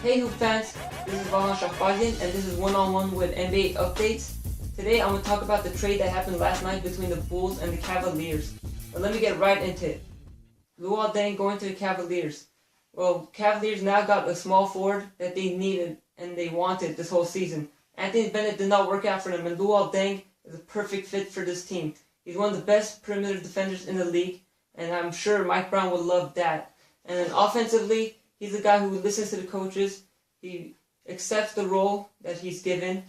Hey Hoop fans, this is Vahan Shahbazian and this is One-on-One with NBA Updates. Today I'm going to talk about the trade that happened last night between the Bulls and the Cavaliers. But let me get right into it. Luol Deng going to the Cavaliers. Well, Cavaliers now got a small forward that they needed and they wanted this whole season. Anthony Bennett did not work out for them, and Luol Deng is a perfect fit for this team. He's one of the best perimeter defenders in the league, and I'm sure Mike Brown would love that. And then offensively, he's a guy who listens to the coaches. He accepts the role that he's given,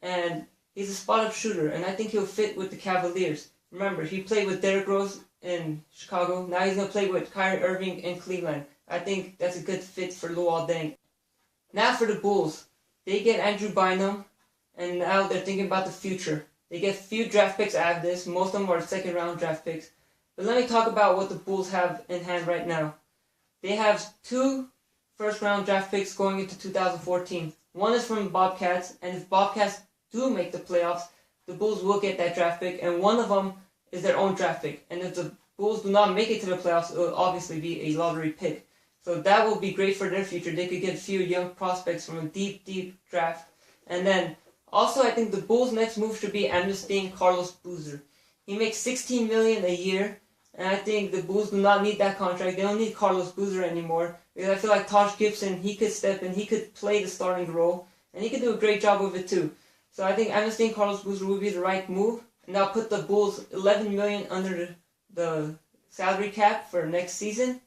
and he's a spot-up shooter, and I think he'll fit with the Cavaliers. Remember, he played with Derrick Rose in Chicago. Now he's going to play with Kyrie Irving in Cleveland. I think that's a good fit for Luol Deng. Now for the Bulls. They get Andrew Bynum, and now they're thinking about the future. They get a few draft picks out of this. Most of them are second-round draft picks. But let me talk about what the Bulls have in hand right now. They have 2 first-round draft picks going into 2014. One is from Bobcats, and if Bobcats do make the playoffs, the Bulls will get that draft pick, and one of them is their own draft pick. And if the Bulls do not make it to the playoffs, it will obviously be a lottery pick. So that will be great for their future. They could get a few young prospects from a deep, deep draft. And then, also, I think the Bulls' next move should be amnestying Carlos Boozer. He makes $16 million a year, and I think the Bulls do not need that contract. They don't need Carlos Boozer anymore, because I feel like Taj Gibson, he could step in, he could play the starting role, and he could do a great job with it too. So I think amnestying Carlos Boozer would be the right move, and that'll put the Bulls $11 million under the salary cap for next season,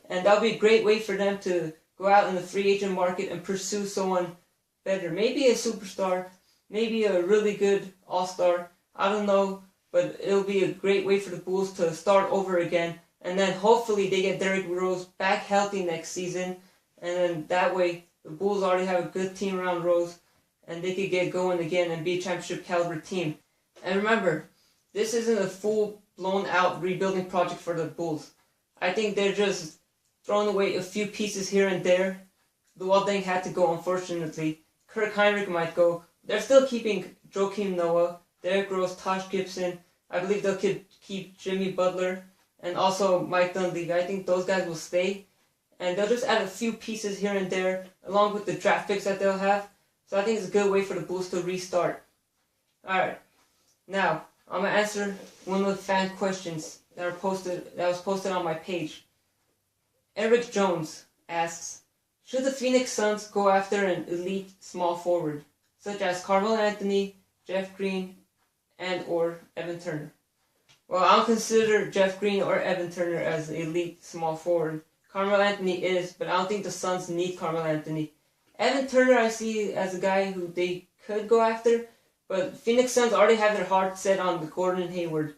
and that'll be a great way for them to go out in the free agent market and pursue someone better. Maybe a superstar, maybe a really good all-star, I don't know, but it'll be a great way for the Bulls to start over again, and then hopefully they get Derrick Rose back healthy next season, and then that way the Bulls already have a good team around Rose, and they could get going again and be a championship caliber team. And remember, this isn't a full blown out rebuilding project for the Bulls. I think they're just throwing away a few pieces here and there. Luol Deng had to go, unfortunately. Kirk Heinrich might go. They're still keeping Joakim Noah, Derrick Rose, Taj Gibson. I believe they'll keep Jimmy Butler and also Mike Dunleavy. I think those guys will stay. And they'll just add a few pieces here and there along with the draft picks that they'll have. So I think it's a good way for the Bulls to restart. Alright, now I'm going to answer one of the fan questions that was posted on my page. Eric Jones asks, should the Phoenix Suns go after an elite small forward, such as Carmelo Anthony, Jeff Green, and or Evan Turner? Well, I don't consider Jeff Green or Evan Turner as an elite small forward. Carmelo Anthony is, but I don't think the Suns need Carmelo Anthony. Evan Turner I see as a guy who they could go after, but Phoenix Suns already have their heart set on the Gordon Hayward.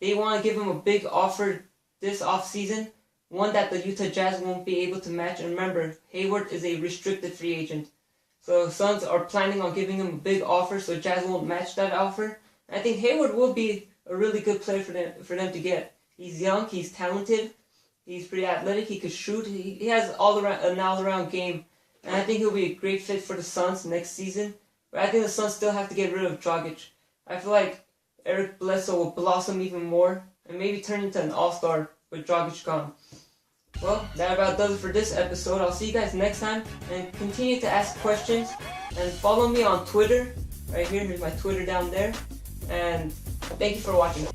They want to give him a big offer this offseason, one that the Utah Jazz won't be able to match. And remember, Hayward is a restricted free agent. So Suns are planning on giving him a big offer, so Jazz won't match that offer. And I think Hayward will be a really good player for them to get. He's young, he's talented, he's pretty athletic, he could shoot, he has an all-around game. And I think he'll be a great fit for the Suns next season. But I think the Suns still have to get rid of Dragic. I feel like Eric Bledsoe will blossom even more and maybe turn into an all-star with Dragic gone. Well, that about does it for this episode. I'll see you guys next time, and continue to ask questions and follow me on Twitter. Right here, here's my Twitter down there. And thank you for watching.